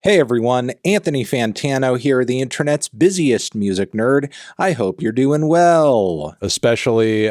Hey everyone, Anthony Fantano here, the internet's busiest music nerd. I hope you're doing well. Especially,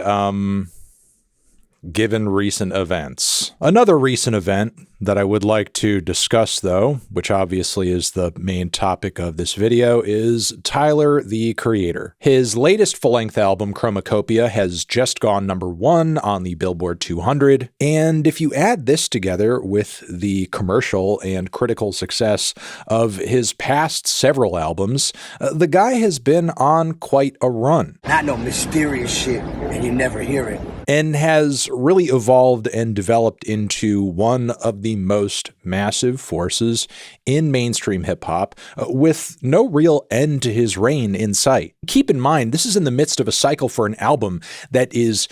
given recent events. Another recent event that I would like to discuss, though, which obviously is the main topic of this video, is Tyler, the Creator. His latest full-length album, Chromakopia, has just gone #1 on the Billboard 200, and if you add this together with the commercial and critical success of his past several albums, the guy has been on quite a run. Not no mysterious shit, and you never hear it. And has really evolved and developed into one of the most massive forces in mainstream hip-hop, with no real end to his reign in sight. Keep in mind, this is in the midst of a cycle for an album that is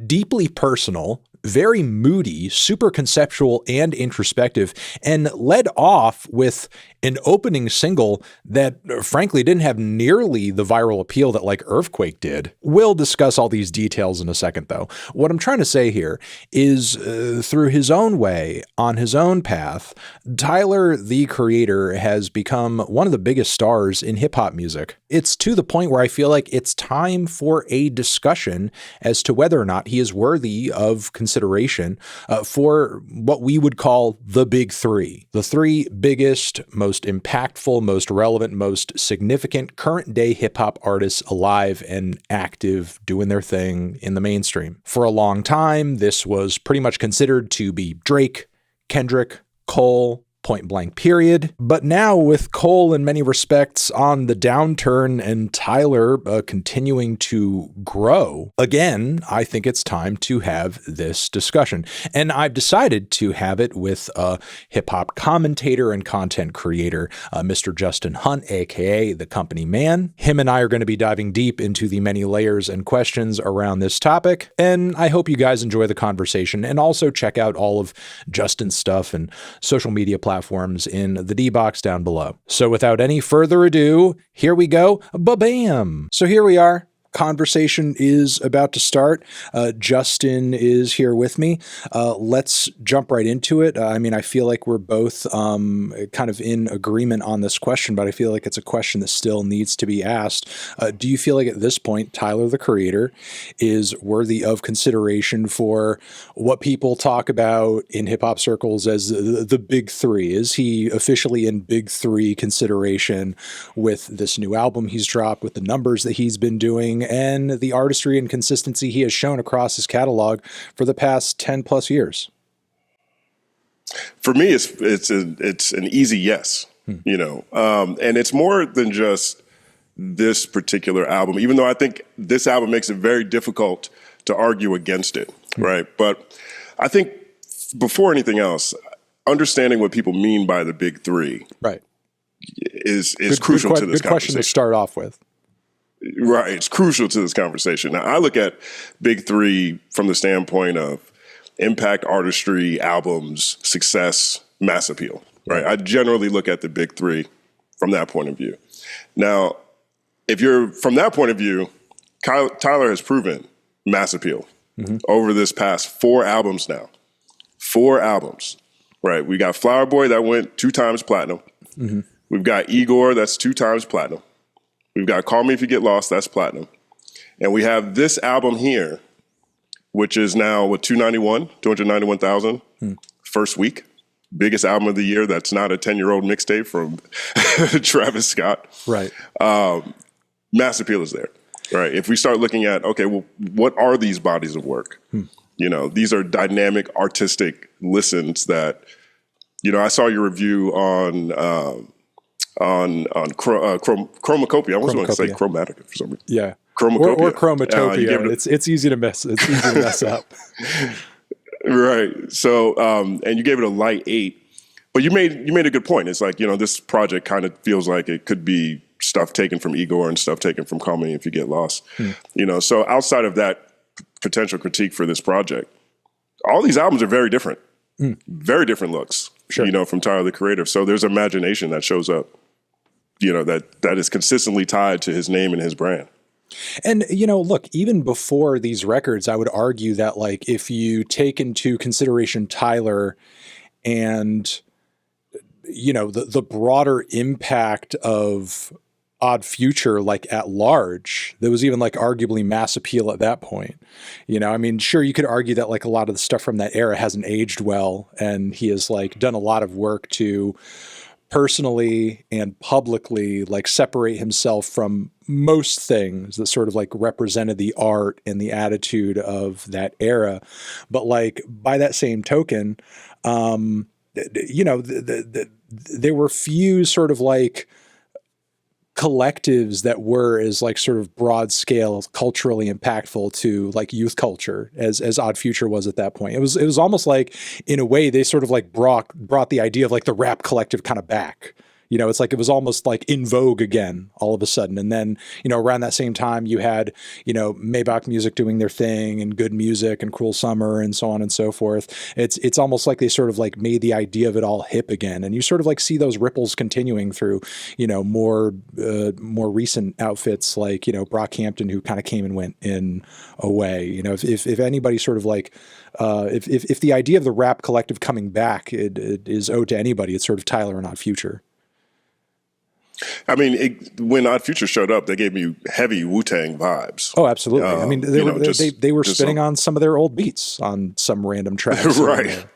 deeply personal, very moody, super conceptual and introspective, and led off with an opening single that frankly didn't have nearly the viral appeal that like Earthquake did. We'll discuss all these details in a second though. What I'm trying to say here is through his own way, on his own path, Tyler, the Creator, has become one of the biggest stars in hip hop music. It's to the point where I feel like it's time for a discussion as to whether or not he is worthy of consideration for what we would call the big three. The three biggest, most impactful, most relevant, most significant current day hip hop artists alive and active doing their thing in the mainstream. For a long time, this was pretty much considered to be Drake, Kendrick, Cole, point blank period. But now with Cole in many respects on the downturn and Tyler continuing to grow, again, I think it's time to have this discussion. And I've decided to have it with a hip hop commentator and content creator, Mr. Justin Hunt, aka The Company Man. Him and I are going to be diving deep into the many layers and questions around this topic. And I hope you guys enjoy the conversation and also check out all of Justin's stuff and social media platforms in the D box down below. So without any further ado, here we go. Ba-bam! So here we are. Conversation is about to start. Justin is here with me. Let's jump right into it. I mean, I feel like we're both kind of in agreement on this question, but I feel like it's a question that still needs to be asked. Do you feel like at this point, Tyler, the Creator, is worthy of consideration for what people talk about in hip hop circles as the big three? Is he officially in big three consideration with this new album he's dropped, with the numbers that he's been doing, and the artistry and consistency he has shown across his catalog for the past 10 plus years? For me, it's an easy yes, you know, and it's more than just this particular album, even though I think this album makes it very difficult to argue against it, right? But I think before anything else, understanding what people mean by the big three, right, is crucial to this good question to start off with. Right. It's crucial to this conversation. Now, I look at big three from the standpoint of impact, artistry, albums, success, mass appeal, right? I generally look at the big three from that point of view. Now, if you're from that point of view, Tyler has proven mass appeal over this past 4 albums now. 4 albums, right? We got Flower Boy that went 2 times platinum. We've got Igor that's 2 times platinum. We've got Call Me If You Get Lost, that's platinum. And we have this album here, which is now with 291,000 first week. Biggest album of the year that's not a 10-year-old mixtape from Travis Scott. Right. Mass appeal is there, right? If we start looking at, okay, well, what are these bodies of work? You know, these are dynamic, artistic listens that, you know, I saw your review on Chromakopia. I was going to say Chromatica for some reason. Yeah. Chromakopia. Or Chromatopia. It's easy to mess up. Right. So, and you gave it a light 8, but you made a good point. It's like, you know, this project kind of feels like it could be stuff taken from Igor and stuff taken from Call Me If You Get Lost. You know, so outside of that potential critique for this project, all these albums are very different. Very different looks, you know, from Tyler, the Creator. So there's imagination that shows up, you know, that is consistently tied to his name and his brand. And, you know, look, even before these records, I would argue that, like, if you take into consideration Tyler and the broader impact of Odd Future, like at large, there was even like arguably mass appeal at that point. I mean, sure, you could argue that like a lot of the stuff from that era hasn't aged well, and he has like done a lot of work to personally and publicly like separate himself from most things that sort of like represented the art and the attitude of that era. But like by that same token, there were few sort of like collectives that were as like sort of broad scale culturally impactful to like youth culture as Odd Future was at that point. It was almost like in a way they sort of like brought the idea of like the rap collective kind of back. It's like it was almost like in vogue again all of a sudden. And then, around that same time you had, Maybach Music doing their thing and Good Music and Cruel Summer and so on and so forth. It's almost like they sort of like made the idea of it all hip again. And you sort of like see those ripples continuing through, more recent outfits like, Brockhampton, who kind of came and went in a way. If anybody sort of like, if the idea of the rap collective coming back it is owed to anybody, it's sort of Tyler and Odd Future. I mean, when Odd Future showed up, they gave me heavy Wu-Tang vibes. Oh, absolutely. I mean, they were spinning on some of their old beats on some random tracks. Right.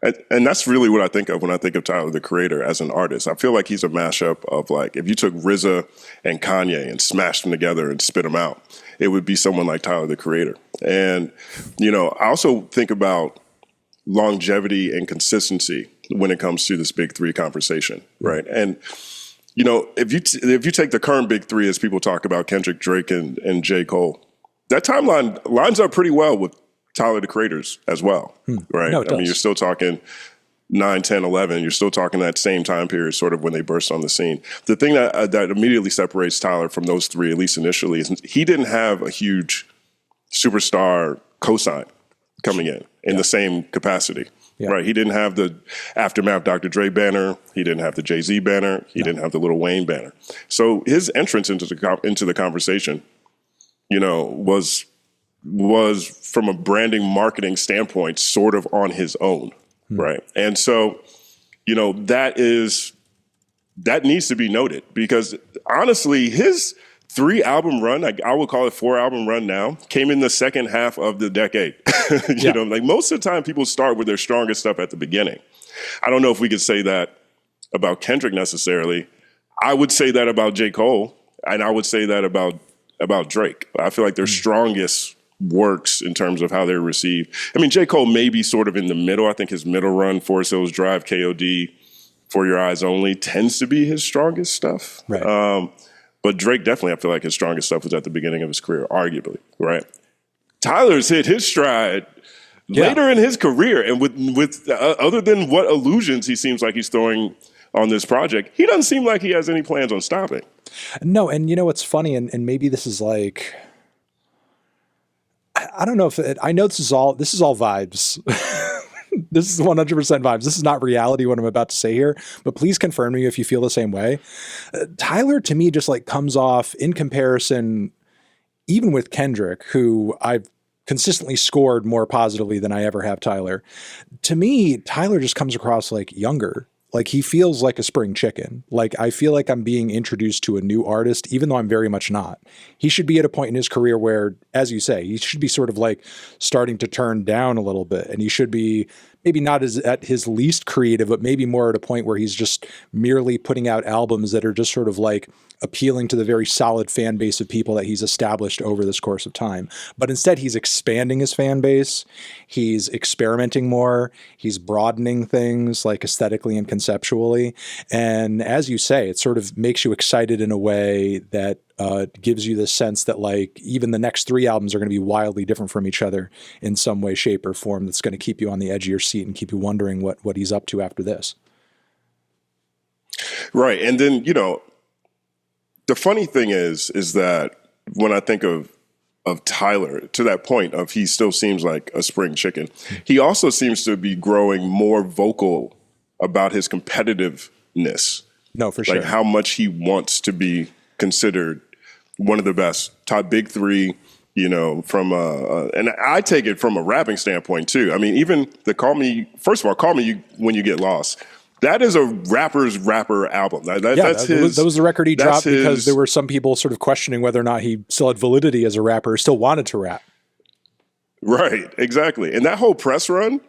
And that's really what I think of when I think of Tyler, the Creator, as an artist. I feel like he's a mashup of like, if you took RZA and Kanye and smashed them together and spit them out, it would be someone like Tyler, the Creator. And, I also think about longevity and consistency when it comes to this big three conversation, right? And if you take the current big three, as people talk about Kendrick, Drake, and J. Cole, that timeline lines up pretty well with Tyler the Creator's as well, right? No, it does. I mean, you're still talking 9, 10, 11. You're still talking that same time period, sort of when they burst on the scene. The thing that immediately separates Tyler from those three, at least initially, is he didn't have a huge superstar cosign coming in the same capacity. Yeah. Right. He didn't have the Aftermath Dr. Dre banner. He didn't have the Jay-Z banner. He didn't have the Lil Wayne banner. So his entrance into the conversation, was from a branding marketing standpoint, sort of on his own. Right. And so, that needs to be noted, because honestly, his 3-album run, I would call it 4-album run now, came in the second half of the decade. Like most of the time people start with their strongest stuff at the beginning. I don't know if we could say that about Kendrick necessarily. I would say that about J. Cole, and I would say that about Drake. I feel like their strongest works in terms of how they're received. I mean, J. Cole may be sort of in the middle. I think his middle run, Forest Hills Drive, KOD, For Your Eyes Only, tends to be his strongest stuff. Right. But Drake definitely, I feel like his strongest stuff was at the beginning of his career, arguably, right? Tyler's hit his stride later in his career, and with other than what illusions he seems like he's throwing on this project, he doesn't seem like he has any plans on stopping. No, and what's funny, and maybe this is like, I don't know if I know this is all vibes. This is 100% vibes. This is not reality, what I'm about to say here, but please confirm to me if you feel the same way. Tyler, to me, just like comes off in comparison, even with Kendrick, who I've consistently scored more positively than I ever have Tyler. To me, Tyler just comes across like younger. Like he feels like a spring chicken. Like I feel like I'm being introduced to a new artist, even though I'm very much not. He should be at a point in his career where, as you say, he should be sort of like starting to turn down a little bit. And he should be maybe not at his least creative, but maybe more at a point where he's just merely putting out albums that are just sort of like appealing to the very solid fan base of people that he's established over this course of time. But instead, he's expanding his fan base. He's experimenting more. He's broadening things like aesthetically and conceptually. And as you say, it sort of makes you excited in a way that gives you this sense that like even the next 3 albums are going to be wildly different from each other in some way, shape, or form. That's going to keep you on the edge of your seat and keep you wondering what he's up to after this. Right. And then, the funny thing is that when I think of Tyler, to that point of he still seems like a spring chicken, he also seems to be growing more vocal about his competitiveness. No, for sure. Like how much he wants to be considered one of the best, top big 3, from and I take it from a rapping standpoint too. I mean, even the call me when you get lost. That is a rapper's rapper album. That's his. That was the record he dropped because his, there were some people sort of questioning whether or not he still had validity as a rapper, still wanted to rap. Right, exactly. And that whole press run,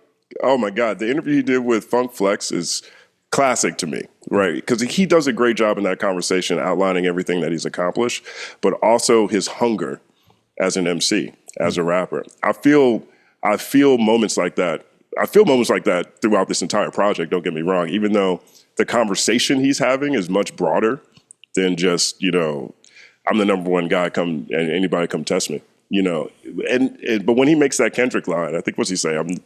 oh my God, the interview he did with Funk Flex is classic to me, right? Because he does a great job in that conversation outlining everything that he's accomplished, but also his hunger as an MC, as a rapper. I feel moments like that. I feel moments like that throughout this entire project, don't get me wrong, even though the conversation he's having is much broader than just, I'm the number one guy, come and anybody come test me. But when he makes that Kendrick line, I think, what's he say? I'm the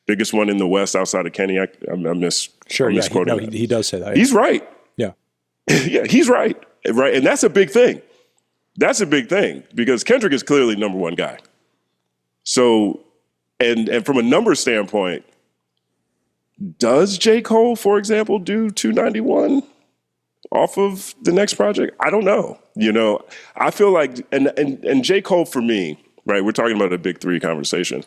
biggest one in the West outside of Kenny. I'm misquoting. He does say that. Yeah. He's right. Yeah. Yeah, he's right. Right. And that's a big thing. That's a big thing because Kendrick is clearly number one guy. So, and from a number standpoint, does J. Cole, for example, do 291 off of the next project? I don't know. I feel like, and J. Cole for me, right, we're talking about a big three conversation.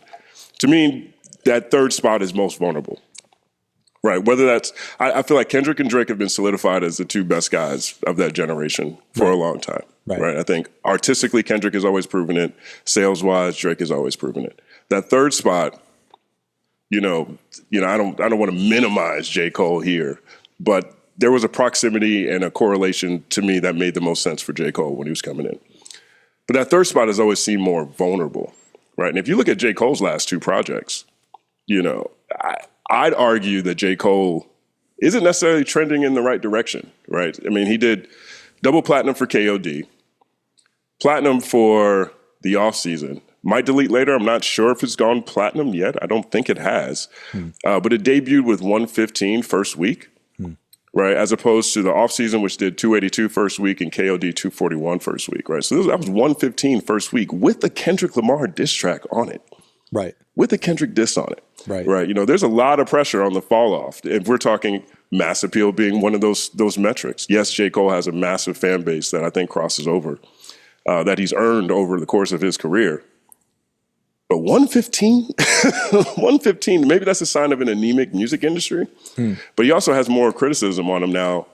To me, that third spot is most vulnerable, right? Whether that's, I feel like Kendrick and Drake have been solidified as the two best guys of that generation for a long time, right? I think artistically, Kendrick has always proven it. Sales-wise, Drake has always proven it. That third spot, I don't want to minimize J. Cole here, but there was a proximity and a correlation to me that made the most sense for J. Cole when he was coming in. But that third spot has always seemed more vulnerable, right? And if you look at J. Cole's last two projects, I'd argue that J. Cole isn't necessarily trending in the right direction, right? I mean, he did double platinum for KOD, platinum for the off season. Might delete later. I'm not sure if it's gone platinum yet. I don't think it has. But it debuted with 115 first week. Right, as opposed to the offseason, which did 282 first week and KOD 241 first week, right? So that was 115 first week with the Kendrick Lamar diss track on it. Right. With the Kendrick diss on it. Right. Right. There's a lot of pressure on the fall off. If we're talking mass appeal being one of those metrics. Yes, J. Cole has a massive fan base that I think crosses over, that he's earned over the course of his career. But 115, 115, maybe that's a sign of an anemic music industry. But he also has more criticism on him now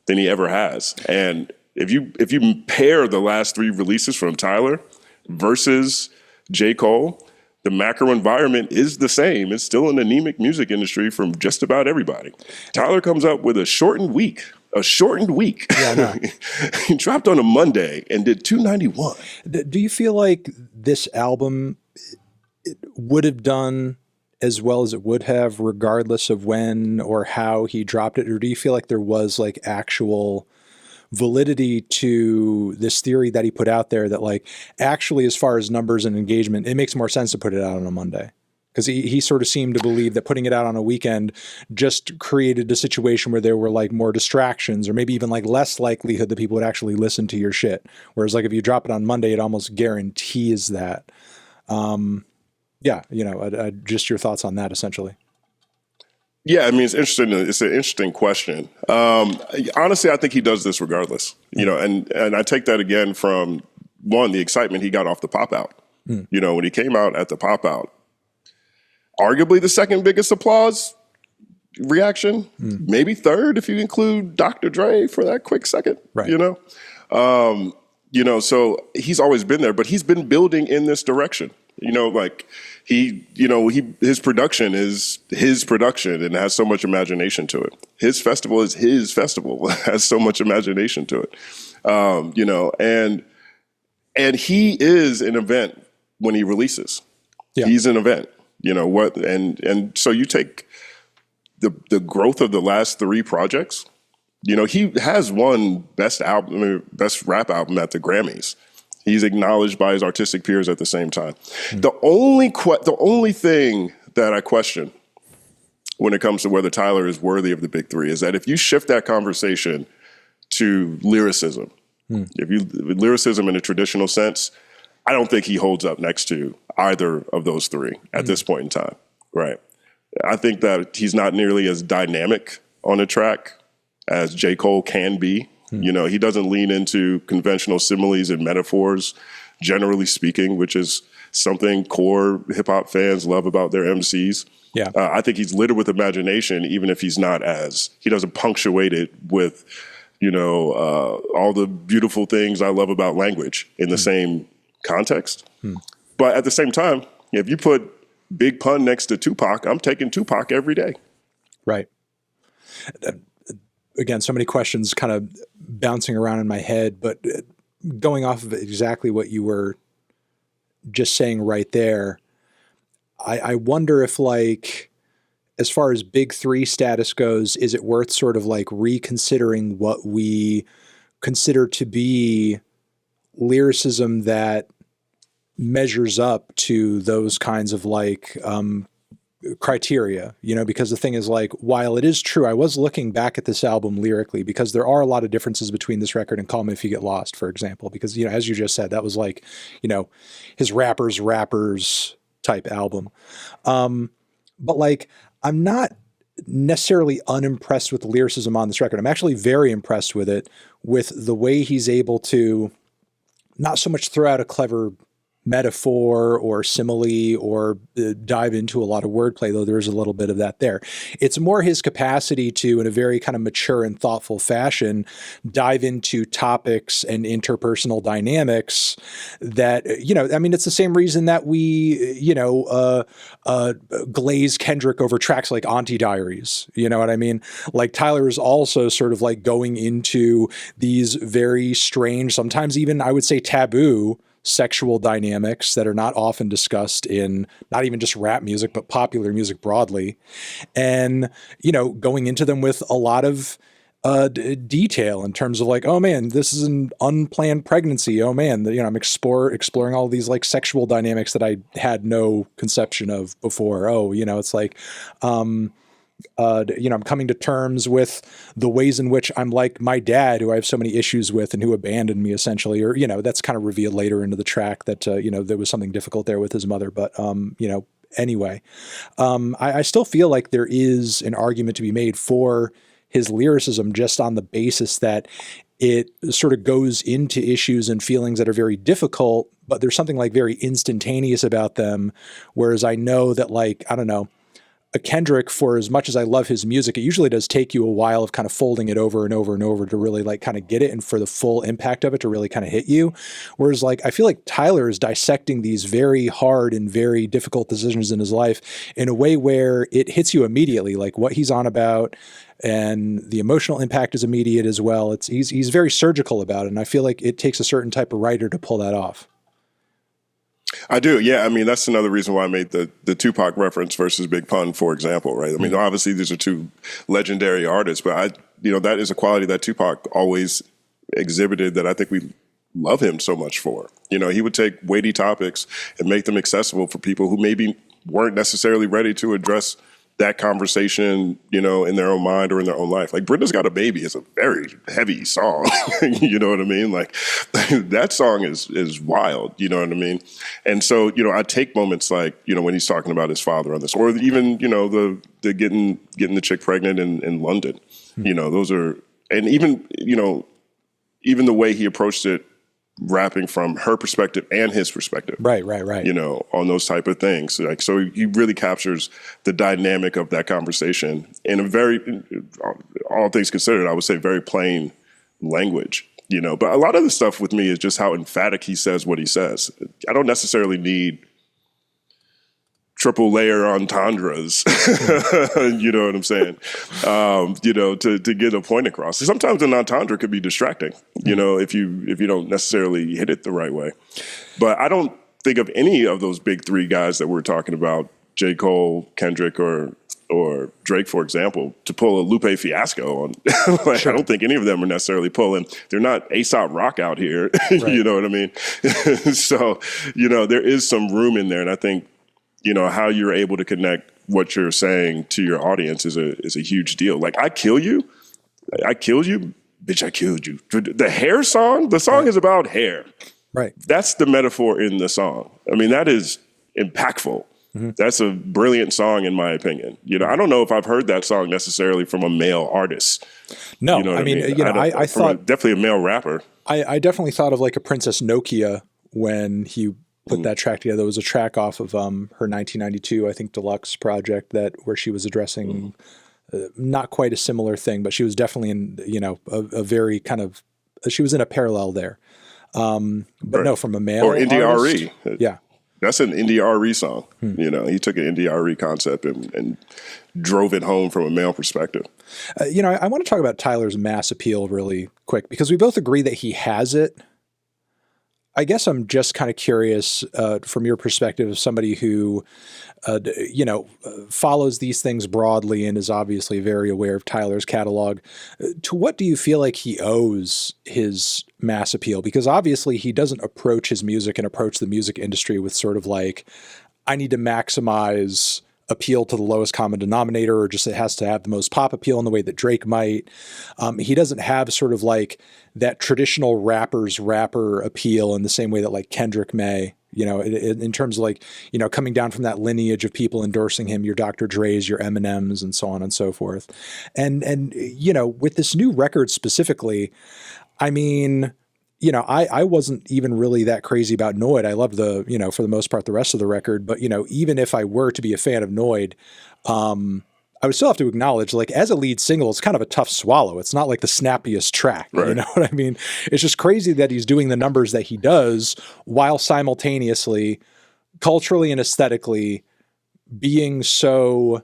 than he ever has. And if you pair the last three releases from Tyler versus J. Cole, the macro environment is the same. It's still an anemic music industry from just about everybody. Tyler comes up with a shortened week. Yeah, no. He dropped on a Monday and did 291. Do you feel like this album would have done as well as it would have regardless of when or how he dropped it? Or do you feel like there was like actual validity to this theory that he put out there that like actually as far as numbers and engagement, it makes more sense to put it out on a Monday? Because he sort of seemed to believe that putting it out on a weekend just created a situation where there were like more distractions or maybe even like less likelihood that people would actually listen to your shit. Whereas like if you drop it on Monday, it almost guarantees that. Just your thoughts on that essentially. Yeah, I mean, it's interesting. It's an interesting question. Honestly, I think he does this regardless, and I take that again from one, the excitement he got off the pop out. When he came out at the pop out, arguably the second biggest applause reaction, maybe third if you include Dr. Dre for that quick second, right. So he's always been there, but he's been building in this direction. His production is his production and has so much imagination to it. His festival is his festival, has so much imagination to it. And he is an event when he releases. Yeah. He's an event, and so you take the growth of the last three projects. He has won best rap album at the Grammys. He's acknowledged by his artistic peers at the same time. The only thing that I question when it comes to whether Tyler is worthy of the big three is that if you shift that conversation to lyricism, lyricism in a traditional sense, I don't think he holds up next to either of those three at this point in time. Right. I think that he's not nearly as dynamic on a track as J. Cole can be. He doesn't lean into conventional similes and metaphors, generally speaking, which is something core hip hop fans love about their MCs. Yeah. I think he's littered with imagination, even if he doesn't punctuate it with, all the beautiful things I love about language in the same context. But at the same time, if you put Big Pun next to Tupac, I'm taking Tupac every day. Right. Again, so many questions kind of bouncing around in my head, but going off of exactly what you were just saying right there, I wonder if, like, as far as big three status goes, is it worth sort of like reconsidering what we consider to be lyricism that measures up to those kinds of like criteria, because the thing is, like, while it is true, I was looking back at this album lyrically, because there are a lot of differences between this record and Call Me If You Get Lost, for example, because, as you just said, that was like, his rappers type album. But like, I'm not necessarily unimpressed with the lyricism on this record. I'm actually very impressed with it, with the way he's able to not so much throw out a clever metaphor or simile or dive into a lot of wordplay, though there's a little bit of that there. It's more his capacity to, in a very kind of mature and thoughtful fashion, dive into topics and interpersonal dynamics that, it's the same reason that we, glaze Kendrick over tracks like Auntie Diaries. You know what I mean? Like, Tyler is also sort of like going into these very strange, sometimes even I would say taboo, sexual dynamics that are not often discussed in not even just rap music, but popular music broadly. And, going into them with a lot of detail in terms of like, oh man, this is an unplanned pregnancy. Oh man, I'm exploring all these like sexual dynamics that I had no conception of before. Oh, it's like, I'm coming to terms with the ways in which I'm like my dad, who I have so many issues with and who abandoned me essentially, or, that's kind of revealed later into the track that, there was something difficult there with his mother. But, anyway, I still feel like there is an argument to be made for his lyricism, just on the basis that it sort of goes into issues and feelings that are very difficult, but there's something like very instantaneous about them. Whereas I know that, like, I don't know, a Kendrick, for as much as I love his music, it usually does take you a while of kind of folding it over and over and over to really like kind of get it, and for the full impact of it to really kind of hit you. Whereas like, I feel like Tyler is dissecting these very hard and very difficult decisions in his life in a way where it hits you immediately, like what he's on about, and the emotional impact is immediate as well. He's very surgical about it. And I feel like it takes a certain type of writer to pull that off. I do. Yeah. I mean, that's another reason why I made the Tupac reference versus Big Pun, for example, right? I mean, obviously these are two legendary artists, but that is a quality that Tupac always exhibited that I think we love him so much for. He would take weighty topics and make them accessible for people who maybe weren't necessarily ready to address that conversation, in their own mind or in their own life. Like, Brenda's Got a Baby is a very heavy song. You know what I mean? Like, that song is wild. You know what I mean? And so, I take moments like, when he's talking about his father on this, or even, the getting the chick pregnant in London. Those are, and even, even the way he approached it, rapping from her perspective and his perspective. Right. On those type of things. Like, so he really captures the dynamic of that conversation in a very, all things considered, I would say very plain language, but a lot of the stuff with me is just how emphatic he says what he says. I don't necessarily need triple layer entendres, you know what I'm saying? To get a point across. Sometimes an entendre could be distracting, if you don't necessarily hit it the right way. But I don't think of any of those big three guys that we're talking about, J. Cole, Kendrick, or Drake, for example, to pull a Lupe Fiasco on. Sure. I don't think any of them are necessarily pulling. They're not A$AP Rock out here, right. You know what I mean? So, there is some room in there, and I think, how you're able to connect what you're saying to your audience is a huge deal. Like, I killed you, bitch, I killed you. The hair song, the song is about hair. Right. That's the metaphor in the song. I mean, that is impactful. Mm-hmm. That's a brilliant song, in my opinion. I don't know if I've heard that song necessarily from a male artist. No, I mean, I thought definitely a male rapper. I definitely thought of like a Princess Nokia when he put that track together. It was a track off of her 1992, I think, deluxe project where she was addressing not quite a similar thing, but she was definitely in, a very kind of, she was in a parallel there. But no, from a male or indie artist, RE. yeah. That's an indie RE song. He took an indie RE concept and drove it home from a male perspective. I want to talk about Tyler's mass appeal really quick because we both agree that he has it. I guess I'm just kind of curious from your perspective of somebody who, follows these things broadly and is obviously very aware of Tyler's catalog. To what do you feel like he owes his mass appeal? Because obviously he doesn't approach his music and approach the music industry with sort of like, I need to maximize appeal to the lowest common denominator, or just it has to have the most pop appeal in the way that Drake might. He doesn't have sort of like that traditional rapper appeal in the same way that like Kendrick may, in terms of like, coming down from that lineage of people endorsing him, your Dr. Dre's, your Eminems, and so on and so forth. And with this new record specifically, I mean, I wasn't even really that crazy about Noid. I loved for the most part, the rest of the record. But, even if I were to be a fan of Noid, I would still have to acknowledge, like, as a lead single, it's kind of a tough swallow. It's not like the snappiest track. Right. You know what I mean? It's just crazy that he's doing the numbers that he does while simultaneously, culturally and aesthetically, being such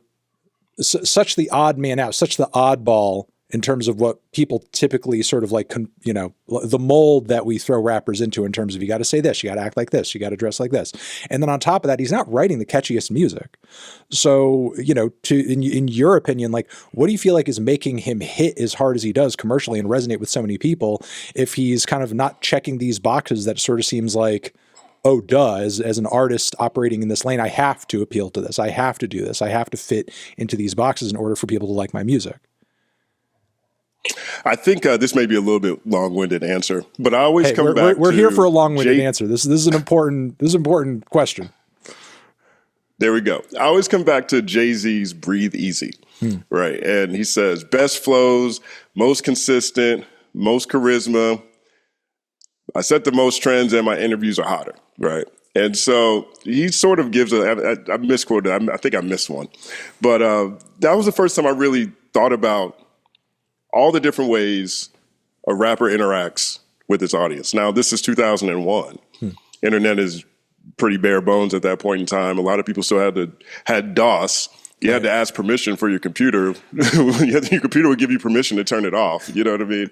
the odd man out, such the oddball in terms of what people typically sort of like, the mold that we throw rappers into in terms of, you got to say this, you got to act like this, you got to dress like this. And then on top of that, he's not writing the catchiest music. So, in your opinion, like, what do you feel like is making him hit as hard as he does commercially and resonate with so many people if he's kind of not checking these boxes that sort of seems like, oh, duh, as an artist operating in this lane, I have to appeal to this. I have to do this. I have to fit into these boxes in order for people to like my music. I think this may be a little bit long-winded answer, but I always come back. We're here for a long-winded answer. This is an important question. There we go. I always come back to Jay-Z's "Breathe Easy," right? And he says, "Best flows, most consistent, most charisma. I set the most trends, and my interviews are hotter." Right. And so he sort of gives I misquoted. I think I missed one, but that was the first time I really thought about all the different ways a rapper interacts with its audience. Now, this is 2001. Internet is pretty bare bones at that point in time. A lot of people still had DOS. You had to ask permission for your computer. Your computer would give you permission to turn it off. You know what I mean?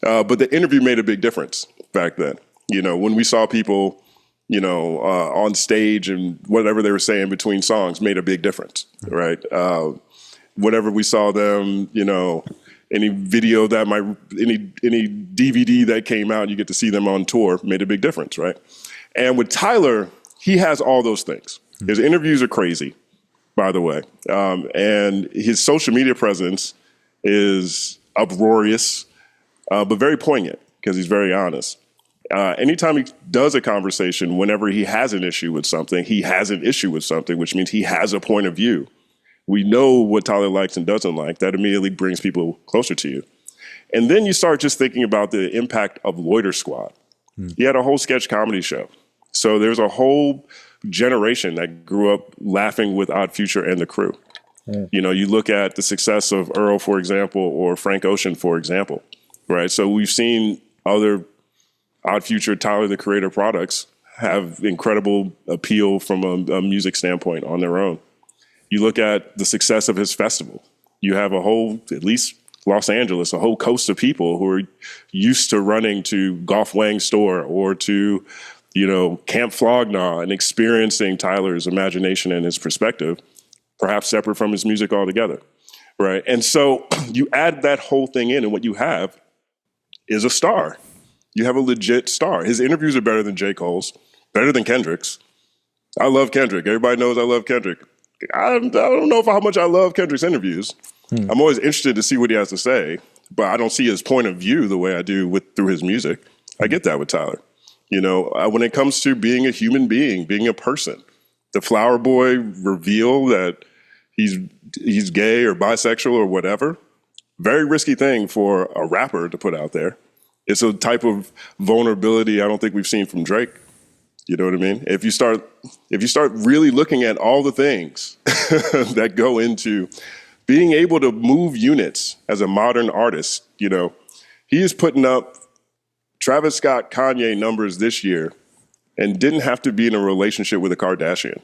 But the interview made a big difference back then. When we saw people, on stage and whatever they were saying between songs made a big difference, right? Whenever we saw them, any video that any DVD that came out, you get to see them on tour, made a big difference, right? And with Tyler, he has all those things. His interviews are crazy, by the way. And his social media presence is uproarious, but very poignant because he's very honest. Anytime he does a conversation, whenever he has an issue with something, which means he has a point of view. We know what Tyler likes and doesn't like. That immediately brings people closer to you. And then you start just thinking about the impact of Loiter Squad. He had a whole sketch comedy show. So there's a whole generation that grew up laughing with Odd Future and the crew. You look at the success of Earl, for example, or Frank Ocean, for example, right? So we've seen other Odd Future, Tyler, the Creator products have incredible appeal from a music standpoint on their own. You look at the success of his festival. You have a whole, at least Los Angeles, a whole coast of people who are used to running to Golf Wang's store or to, Camp Flog Gnaw and experiencing Tyler's imagination and his perspective, perhaps separate from his music altogether, right? And so you add that whole thing in, and what you have is a star. You have a legit star. His interviews are better than J. Cole's, better than Kendrick's. I love Kendrick. Everybody knows I love Kendrick. I don't know how much I love Kendrick's interviews. I'm always interested to see what he has to say, but I don't see his point of view the way I do through his music. I get that with Tyler. When it comes to being a human being, being a person, the Flower Boy reveal that he's gay or bisexual or whatever, very risky thing for a rapper to put out there. It's a type of vulnerability I don't think we've seen from Drake. You know what I mean? If you start really looking at all the things that go into being able to move units as a modern artist, you know, he is putting up Travis Scott, Kanye numbers this year and didn't have to be in a relationship with a Kardashian.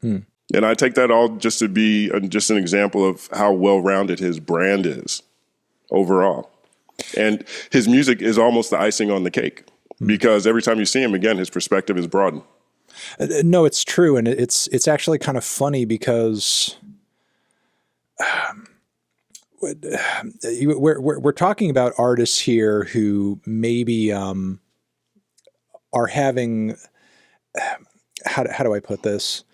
And I take that all just to be just an example of how well-rounded his brand is overall. And his music is almost the icing on the cake. Because every time you see him again, his perspective is broadened. No, it's true, and it's actually kind of funny because we're talking about artists here who maybe are having how do I put this?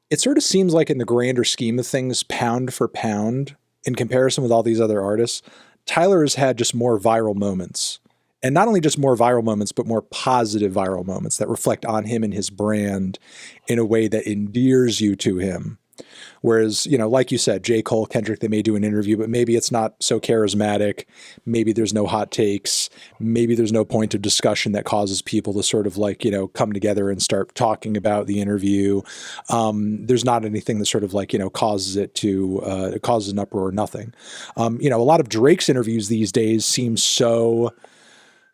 It sort of seems like in the grander scheme of things, pound for pound, in comparison with all these other artists, Tyler has had just more viral moments. And not only just more viral moments, but more positive viral moments that reflect on him and his brand in a way that endears you to him. Whereas, you know, like you said, J. Cole, Kendrick, they may do an interview, but maybe it's not so charismatic. Maybe there's no hot takes. Maybe there's no point of discussion that causes people to sort of like, you know, come together and start talking about the interview. There's not anything that sort of like, you know, causes it to, causes an uproar or nothing. You know, a lot of Drake's interviews these days seem so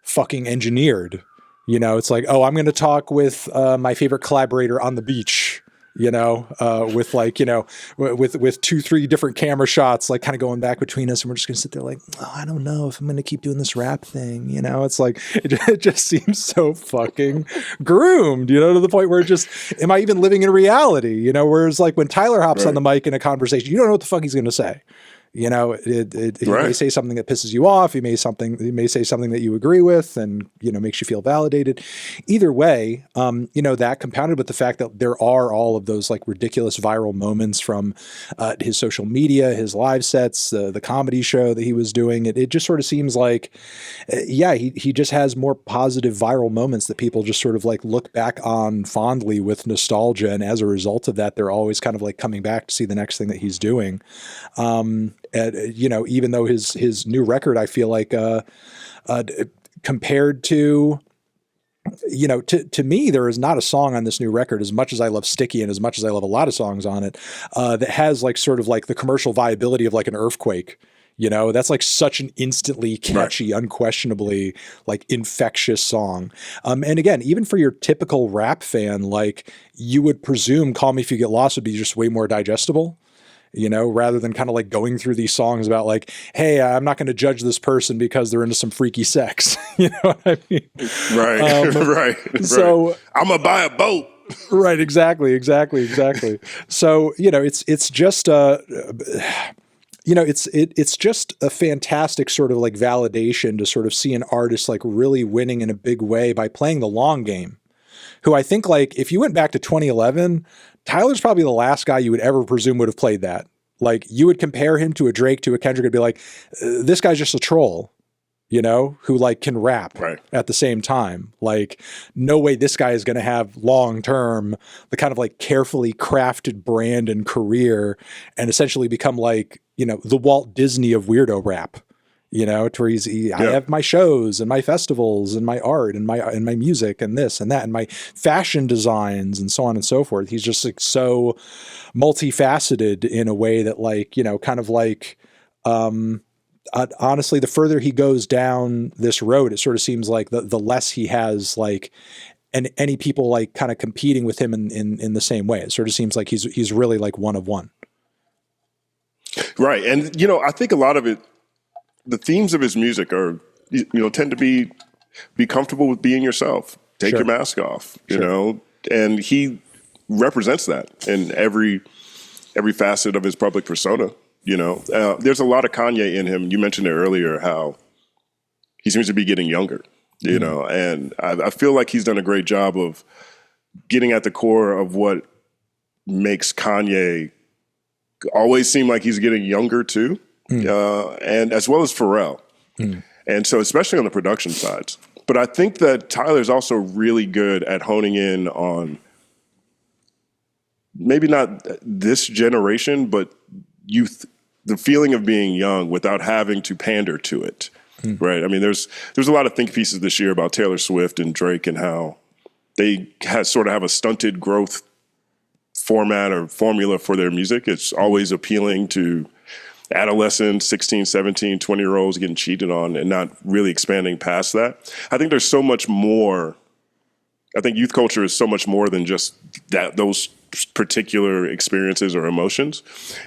fucking engineered. You know, it's like, oh, I'm going to talk with my favorite collaborator on the beach, you know, with like, you know, with 2-3 different camera shots, like kind of going back between us. And we're just going to sit there like, oh, I don't know if I'm going to keep doing this rap thing. You know, it's like, it just seems so fucking groomed, you know, to the point where it just, am I even living in reality? You know, whereas like when Tyler hops on the mic in a conversation, you don't know what the fuck he's going to say. You know, he may say something that pisses you off. He may say something that you agree with and, you know, makes you feel validated. Either way, you know, that compounded with the fact that there are all of those like ridiculous viral moments from his social media, his live sets, the comedy show that he was doing. It just sort of seems like, yeah, he just has more positive viral moments that people just sort of like look back on fondly with nostalgia. And as a result of that, they're always kind of like coming back to see the next thing that he's doing. You know, even though his new record, I feel like, compared to, you know, to me, there is not a song on this new record, as much as I love Sticky and as much as I love a lot of songs on it, that has like sort of like the commercial viability of like an Earthquake. You know, that's like such an instantly catchy, unquestionably like infectious song. And again, even for your typical rap fan, like you would presume Call Me If You Get Lost would be just way more digestible. You know, rather than kind of like going through these songs about like, hey, I'm not going to judge this person because they're into some freaky sex. You know what I mean? Right. Right. So I'm going to buy a boat. Right. Exactly. So, you know, it's just, you know, it's just a fantastic sort of like validation to sort of see an artist like really winning in a big way by playing the long game. Who I think like if you went back to 2011, Tyler's probably the last guy you would ever presume would have played that. Like you would compare him to a Drake, to a Kendrick, and be like, this guy's just a troll, you know, who like can rap at the same time. Like no way this guy is going to have long-term, the kind of like carefully crafted brand and career and essentially become like, you know, the Walt Disney of weirdo rap. You know, to where I have my shows and my festivals and my art and my music and this and that and my fashion designs and so on and so forth. He's just like so multifaceted in a way that like, you know, kind of like, honestly, the further he goes down this road, it sort of seems like the less he has like, and any people like kind of competing with him in the same way. It sort of seems like he's really like one of one. Right. And, you know, I think a lot of it, the themes of his music are, you know, tend to be comfortable with being yourself. Take your mask off, you know, and he represents that in every facet of his public persona. You know, there's a lot of Kanye in him. You mentioned it earlier, how he seems to be getting younger, you know, and I feel like he's done a great job of getting at the core of what makes Kanye always seem like he's getting younger too. And as well as Pharrell. And so especially on the production sides. But I think that Tyler's also really good at honing in on maybe not this generation, but youth, the feeling of being young without having to pander to it. Right. I mean, there's a lot of think pieces this year about Taylor Swift and Drake and how they sort of have a stunted growth format or formula for their music. It's always appealing to adolescents, 16, 17, 20-year-olds getting cheated on and not really expanding past that. I think there's so much more. I think youth culture is so much more than just those particular experiences or emotions.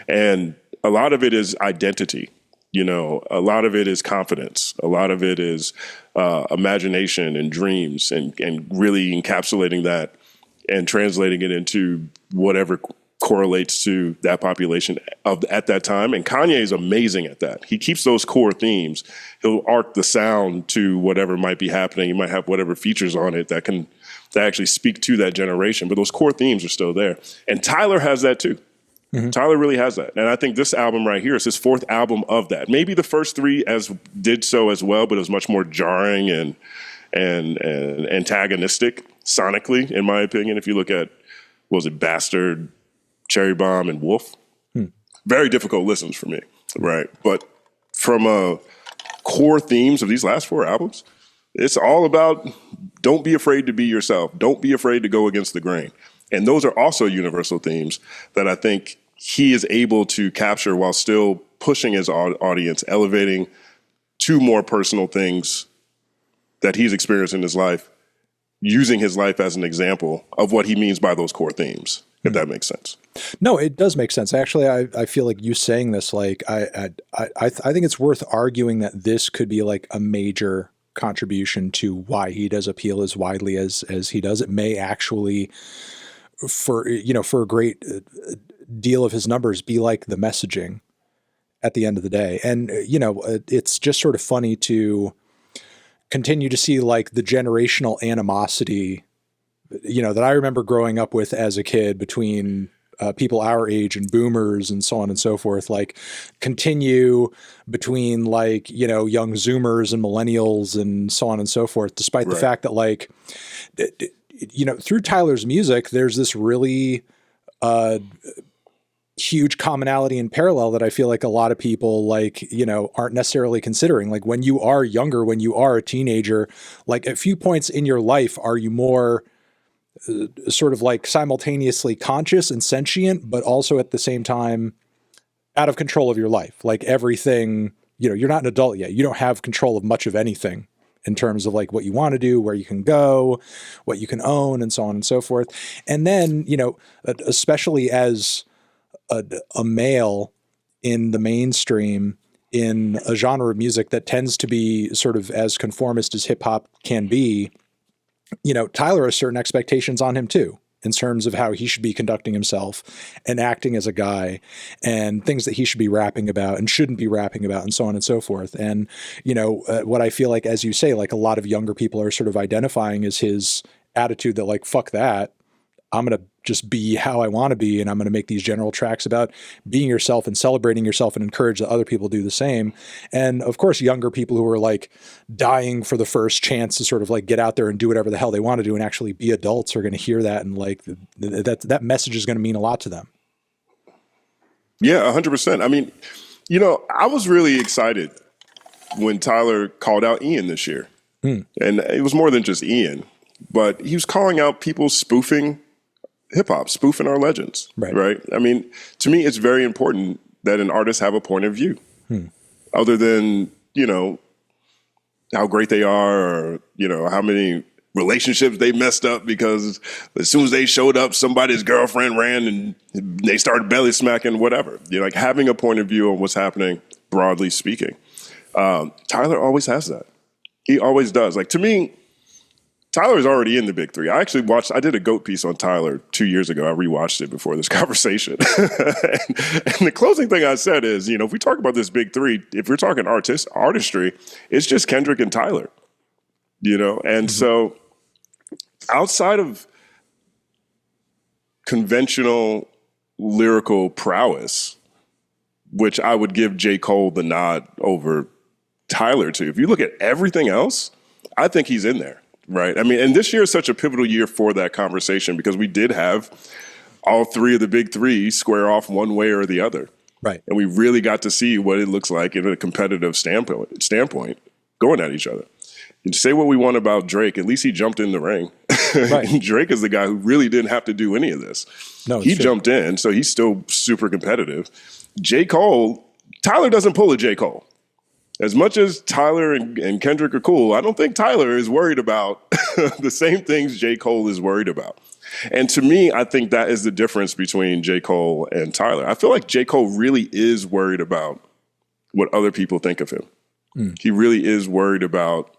And a lot of it is identity. A lot of it is confidence. A lot of it is imagination and dreams and really encapsulating that and translating it into whatever correlates to that population at that time. And Kanye is amazing at that. He keeps those core themes. He'll arc the sound to whatever might be happening. He might have whatever features on it that actually speak to that generation. But those core themes are still there. And Tyler has that too. Mm-hmm. Tyler really has that. And I think this album right here is his fourth album of that. Maybe the first three did so as well, but it was much more jarring and antagonistic sonically, in my opinion. If you look at, Bastard, Cherry Bomb, and Wolf. Very difficult listens for me, right? But from core themes of these last four albums, it's all about don't be afraid to be yourself. Don't be afraid to go against the grain. And those are also universal themes that I think he is able to capture while still pushing his audience, elevating to more personal things that he's experienced in his life, using his life as an example of what he means by those core themes, if that makes sense. No, it does make sense. Actually, I feel like you saying this, like, I think it's worth arguing that this could be like a major contribution to why he does appeal as widely as he does. It may actually, for a great deal of his numbers, be like the messaging at the end of the day. And, it's just sort of funny to continue to see like the generational animosity, that I remember growing up with as a kid between people our age and boomers and so on and so forth, like continue between like, young Zoomers and millennials and so on and so forth, despite the fact that like, through Tyler's music, there's this really huge commonality and parallel that I feel like a lot of people like, aren't necessarily considering. Like when you are younger, when you are a teenager, like at few points in your life, are you more sort of like simultaneously conscious and sentient, but also at the same time out of control of your life. Like everything, you're not an adult yet. You don't have control of much of anything in terms of like what you want to do, where you can go, what you can own, and so on and so forth. And then, especially as a male in the mainstream, in a genre of music that tends to be sort of as conformist as hip hop can be, Tyler has certain expectations on him too, in terms of how he should be conducting himself and acting as a guy and things that he should be rapping about and shouldn't be rapping about and so on and so forth. And, what I feel like, as you say, like a lot of younger people are sort of identifying as his attitude that like, fuck that. I'm going to just be how I want to be. And I'm going to make these general tracks about being yourself and celebrating yourself and encourage that other people do the same. And of course, younger people who are like dying for the first chance to sort of like get out there and do whatever the hell they want to do and actually be adults are going to hear that. And like that message is going to mean a lot to them. Yeah, 100%. I mean, I was really excited when Tyler called out Ian this year. And it was more than just Ian, but he was calling out people spoofing hip hop, spoofing our legends, right? I mean, to me, it's very important that an artist have a point of view other than, how great they are or, how many relationships they messed up because as soon as they showed up, somebody's girlfriend ran and they started belly smacking, whatever. Like having a point of view on what's happening, broadly speaking. Tyler always has that. He always does. Like to me, Tyler's already in the big three. I did a GOAT piece on Tyler 2 years ago. I rewatched it before this conversation. and the closing thing I said is, if we talk about this big three, if we're talking artistry, it's just Kendrick and Tyler, And so outside of conventional lyrical prowess, which I would give J. Cole the nod over Tyler to, if you look at everything else, I think he's in there. Right. I mean, and this year is such a pivotal year for that conversation because we did have all three of the big three square off one way or the other. Right. And we really got to see what it looks like in a competitive standpoint going at each other. And to say what we want about Drake, at least he jumped in the ring. Right. And Drake is the guy who really didn't have to do any of this. No, he it's true. jumped in, so he's still super competitive. J. Cole, Tyler doesn't pull a J. Cole. As much as Tyler and Kendrick are cool, I don't think Tyler is worried about the same things J. Cole is worried about. And to me, I think that is the difference between J. Cole and Tyler. I feel like J. Cole really is worried about what other people think of him. He really is worried about,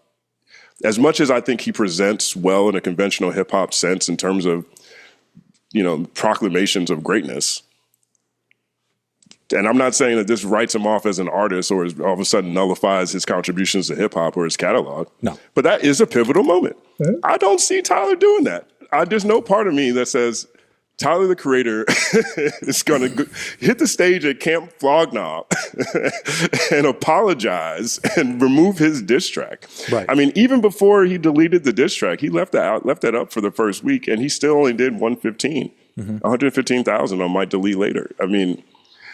as much as I think he presents well in a conventional hip hop sense in terms of, proclamations of greatness. And I'm not saying that this writes him off as an artist or all of a sudden nullifies his contributions to hip hop or his catalog. No. But that is a pivotal moment. I don't see Tyler doing that. There's no part of me that says Tyler, the Creator, is going to hit the stage at Camp Flog Gnaw and apologize and remove his diss track. Right. I mean, even before he deleted the diss track, he left that up for the first week, and he still only did 115,000 on My Delete Later. I mean,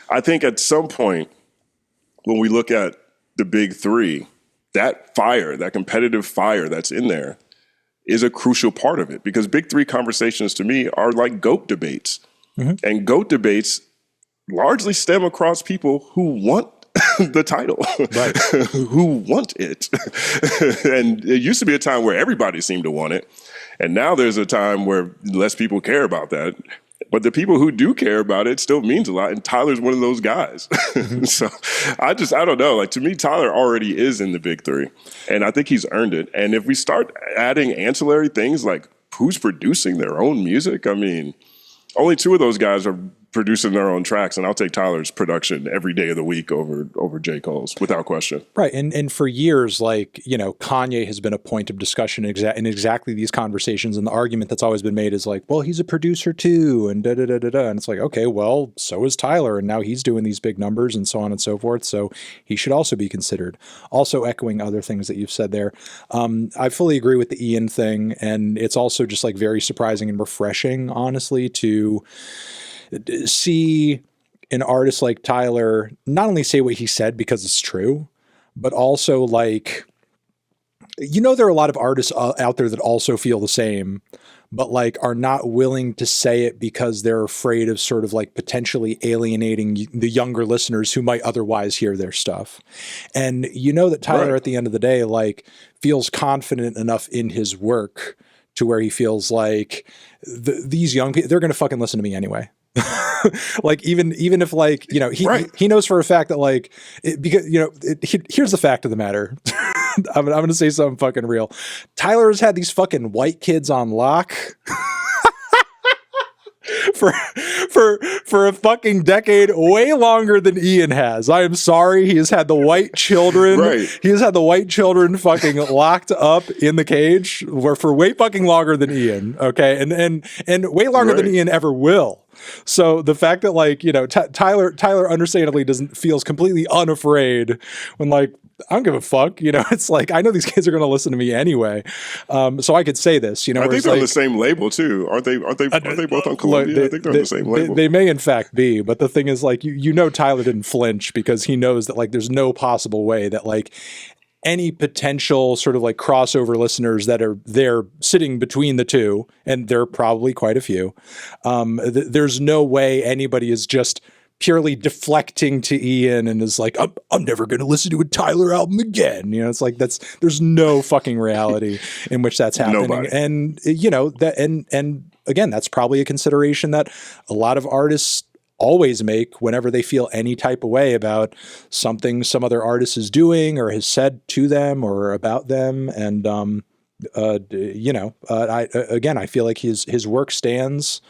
I think at some point when we look at the big three, that fire, that competitive fire that's in there, is a crucial part of it, because big three conversations to me are like GOAT debates. And GOAT debates largely stem across people who want the title, Right. who want it. And it used to be a time where everybody seemed to want it. And now there's a time where less people care about that. But the people who do care about it still means a lot. And Tyler's one of those guys. So I don't know. Like, to me, Tyler already is in the big three. And I think he's earned it. And if we start adding ancillary things like who's producing their own music, I mean, only two of those guys are producing their own tracks, and I'll take Tyler's production every day of the week over J. Cole's, without question. Right. And for years, Kanye has been a point of discussion in exactly these conversations. And the argument that's always been made is like, well, he's a producer too, and da-da-da-da-da. And it's like, okay, well, so is Tyler. And now he's doing these big numbers and so on and so forth. So he should also be considered. Also echoing other things that you've said there. I fully agree with the Ian thing. And it's also just like very surprising and refreshing, honestly, to see an artist like Tyler not only say what he said because it's true, but also there are a lot of artists out there that also feel the same, but are not willing to say it because they're afraid of sort of potentially alienating the younger listeners who might otherwise hear their stuff. And that Tyler, Right, at the end of the day, feels confident enough in his work to where he feels like these young people, they're going to fucking listen to me anyway. Even if Right. he knows for a fact that here's the fact of the matter. I'm going to say something fucking real. Tyler's had these fucking white kids on lock for a fucking decade, way longer than Ian has. I am sorry. He has had the white children. Right. He has had the white children fucking locked up in the cage for way fucking longer than Ian. Okay. And way longer than Right. Ian ever will. So the fact that Tyler understandably feels completely unafraid when I don't give a fuck, it's I know these kids are going to listen to me anyway. So I could say this, I think they're on the same label too. Aren't they both on Columbia? I think they're on the same label. They may in fact be, but the thing is Tyler didn't flinch because he knows that there's no possible way that any potential sort of crossover listeners that are there sitting between the two, and there are probably quite a few, there's no way anybody is just purely deflecting to Ian and is like, I'm never going to listen to a Tyler album again. There's no fucking reality in which that's happening. Nobody. And and again, that's probably a consideration that a lot of artists always make whenever they feel any type of way about something some other artist is doing or has said to them or about them. And, I feel like his work stands,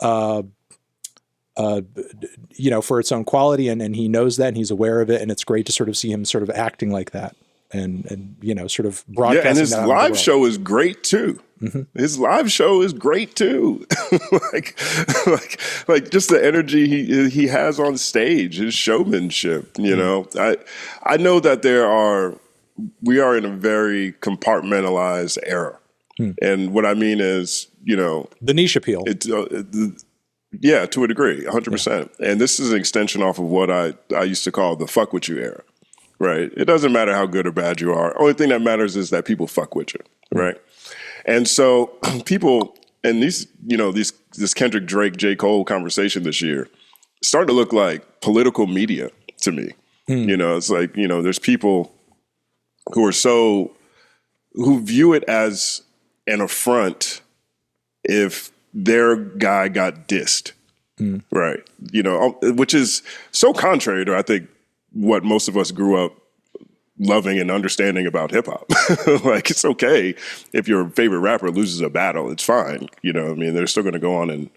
for its own quality, and he knows that, and he's aware of it. And it's great to sort of see him sort of acting like that and sort of broadcasting. Yeah, and his that out into the live world. show is great too. Mm-hmm. His live show is great too. like just the energy he has on stage, his showmanship. I know that we are in a very compartmentalized era, and what I mean is, the niche appeal. Yeah, to a degree, 100%. And this is an extension off of what I used to call the fuck with you era, right? It doesn't matter how good or bad you are. Only thing that matters is that people fuck with you, right? And so people and this Kendrick Drake J. Cole conversation this year starting to look like political media to me. It's like, there's people who view it as an affront if their guy got dissed. Right. Which is so contrary to, I think, what most of us grew up loving and understanding about hip hop. Like, it's okay if your favorite rapper loses a battle. It's fine. They're still going to go on and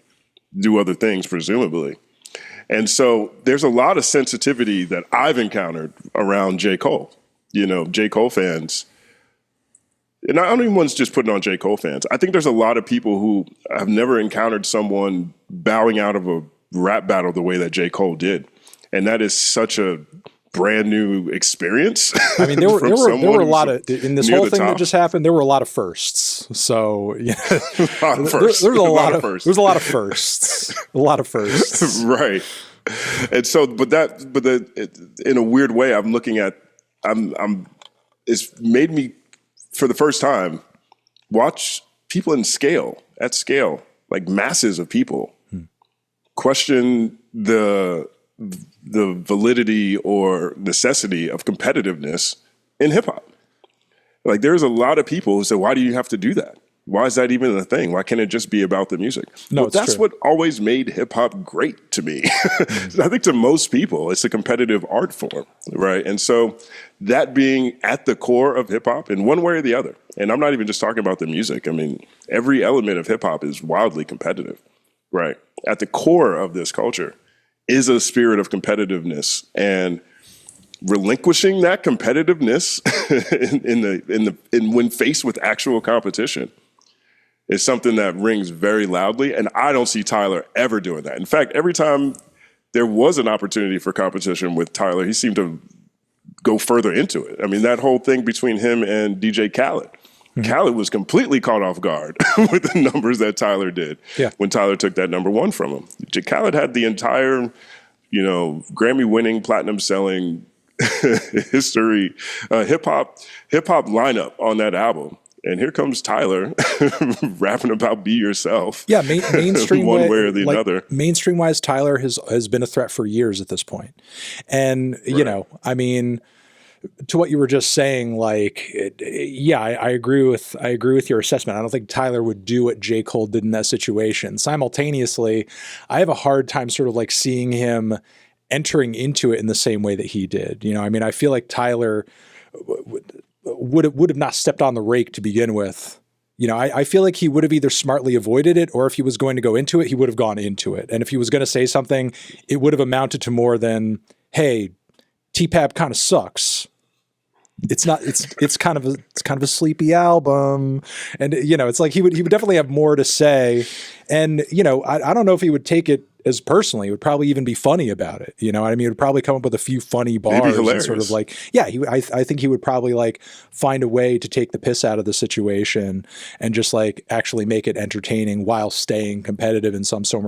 do other things, presumably. And so there's a lot of sensitivity that I've encountered around J. Cole. J. Cole fans, and I don't even want to just put it on J. Cole fans. I think there's a lot of people who have never encountered someone bowing out of a rap battle the way that J. Cole did. And that is such a brand new experience. I mean, there were a lot of, in this whole thing that just happened, there were a lot of firsts. So, there's a lot of firsts. There's a lot of firsts. A lot of firsts. Right. And so, in a weird way, I'm looking at, it's made me, for the first time, watch people at scale, like masses of people, question the validity or necessity of competitiveness in hip hop. Like, there's a lot of people who say, why do you have to do that? Why is that even a thing? Why can't it just be about the music? No, that's true. What always made hip hop great to me. I think to most people, it's a competitive art form, right? And so that being at the core of hip hop in one way or the other, and I'm not even just talking about the music. I mean, every element of hip hop is wildly competitive, right? At the core of this culture is a spirit of competitiveness, and relinquishing that competitiveness when faced with actual competition is something that rings very loudly. And I don't see Tyler ever doing that. In fact, every time there was an opportunity for competition with Tyler, he seemed to go further into it. I mean, that whole thing between him and DJ Khaled. Khaled was completely caught off guard with the numbers that Tyler did when Tyler took that number one from him. Khaled had the entire, Grammy-winning, platinum-selling history, hip-hop lineup on that album. And here comes Tyler rapping about be yourself. Yeah, mainstream one way or the other. Mainstream wise, Tyler has been a threat for years at this point. And, I mean, to what you were just saying, like, I agree with your assessment. I don't think Tyler would do what J. Cole did in that situation. Simultaneously, I have a hard time sort of like seeing him entering into it in the same way that he did. I mean, I feel like Tyler would have not stepped on the rake to begin with. I feel like he would have either smartly avoided it, or if he was going to go into it, he would have gone into it. And if he was going to say something, it would have amounted to more than, hey, T-Pap kind of sucks. It's kind of a sleepy album. And, it's like he would definitely have more to say. And, I don't know if he would take it as personally. It would probably even be funny about it. He would probably come up with a few funny bars and sort of like, I think he would probably like find a way to take the piss out of the situation and just like actually make it entertaining while staying competitive in some form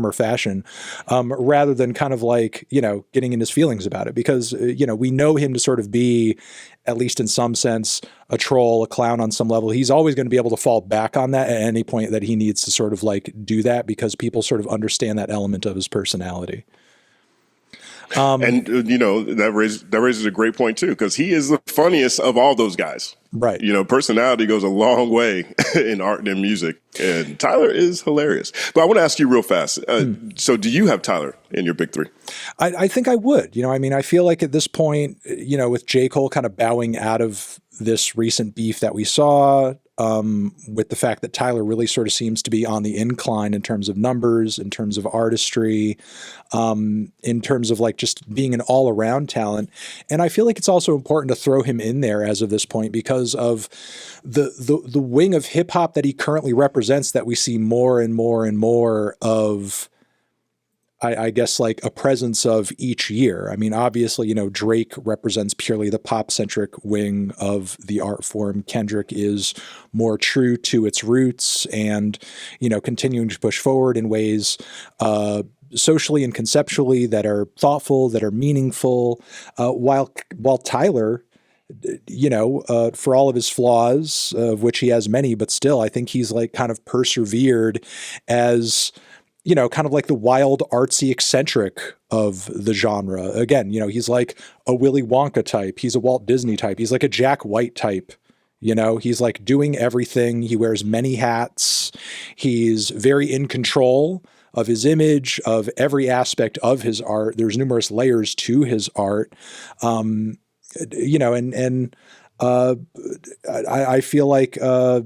or fashion, rather than kind of like, getting in his feelings about it, because, we know him to sort of be, at least in some sense, a troll, a clown on some level. He's always going to be able to fall back on that at any point that he needs to sort of like do that, because people sort of understand that element of his personality. And that raises a great point too, because he is the funniest of all those guys. Right. Personality goes a long way in art and in music, and Tyler is hilarious. But I want to ask you real fast. So do you have Tyler in your big three? I think I would. I feel like at this point, with J. Cole kind of bowing out of this recent beef that we saw, with the fact that Tyler really sort of seems to be on the incline in terms of numbers, in terms of artistry, in terms of like just being an all around talent. And I feel like it's also important to throw him in there as of this point because of the wing of hip hop that he currently represents, that we see more and more and more of, I guess, like a presence of each year. I mean, obviously, Drake represents purely the pop-centric wing of the art form. Kendrick is more true to its roots and, continuing to push forward in ways socially and conceptually that are thoughtful, that are meaningful, while Tyler for all of his flaws, of which he has many, but still, I think he's like kind of persevered as, kind of like the wild, artsy eccentric of the genre. Again, he's like a Willy Wonka type. He's a Walt Disney type. He's like a Jack White type. He's like doing everything. He wears many hats. He's very in control of his image, of every aspect of his art. There's numerous layers to his art. I feel like, to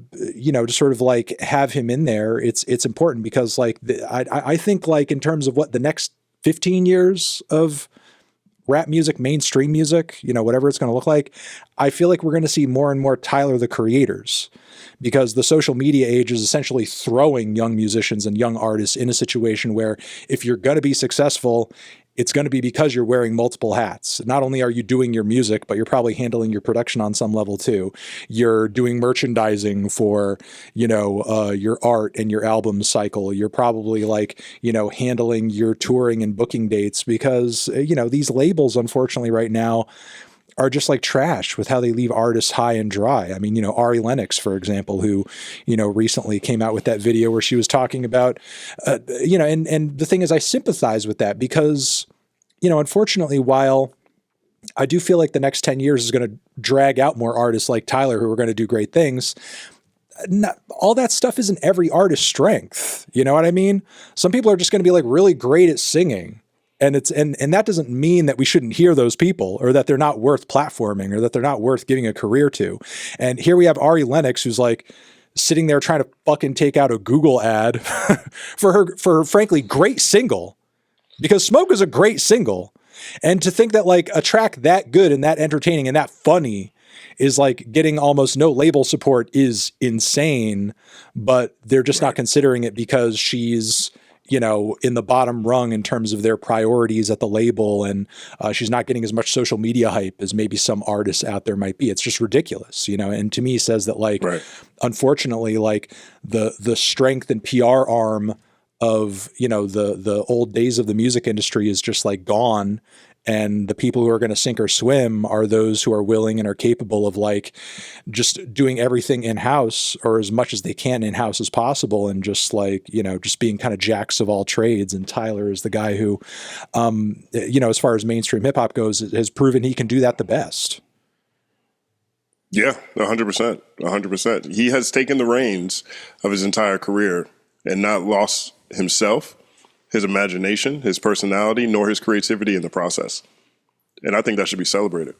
sort of like have him in there, it's important because like, I think like in terms of what the next 15 years of rap music, mainstream music, whatever it's going to look like, I feel like we're going to see more and more Tyler, the Creators, because the social media age is essentially throwing young musicians and young artists in a situation where if you're going to be successful, it's going to be because you're wearing multiple hats. Not only are you doing your music, but you're probably handling your production on some level too. You're doing merchandising for, your art and your album cycle. You're probably like, handling your touring and booking dates because, these labels, unfortunately, right now are just like trash with how they leave artists high and dry. I mean, Ari Lennox, for example, who, recently came out with that video where she was talking about, and the thing is, I sympathize with that because, unfortunately, while I do feel like the next 10 years is going to drag out more artists like Tyler who are going to do great things, all that stuff isn't every artist's strength. You know what I mean? Some people are just going to be like really great at singing. And and that doesn't mean that we shouldn't hear those people or that they're not worth platforming or that they're not worth giving a career to. And here we have Ari Lennox, who's like sitting there trying to fucking take out a Google ad for her frankly great single, because Smoke is a great single. And to think that like a track that good and that entertaining and that funny is like getting almost no label support is insane, but they're just not considering it because she's, in the bottom rung in terms of their priorities at the label. And she's not getting as much social media hype as maybe some artists out there might be. It's just ridiculous, and to me says that like, unfortunately, like the strength and PR arm of, the old days of the music industry is just like gone. And the people who are going to sink or swim are those who are willing and are capable of like just doing everything in-house or as much as they can in-house as possible. And just like, just being kind of jacks of all trades. And Tyler is the guy who, as far as mainstream hip hop goes, has proven he can do that the best. Yeah, 100%. 100%. He has taken the reins of his entire career and not lost himself, his imagination, his personality, nor his creativity in the process. And I think that should be celebrated.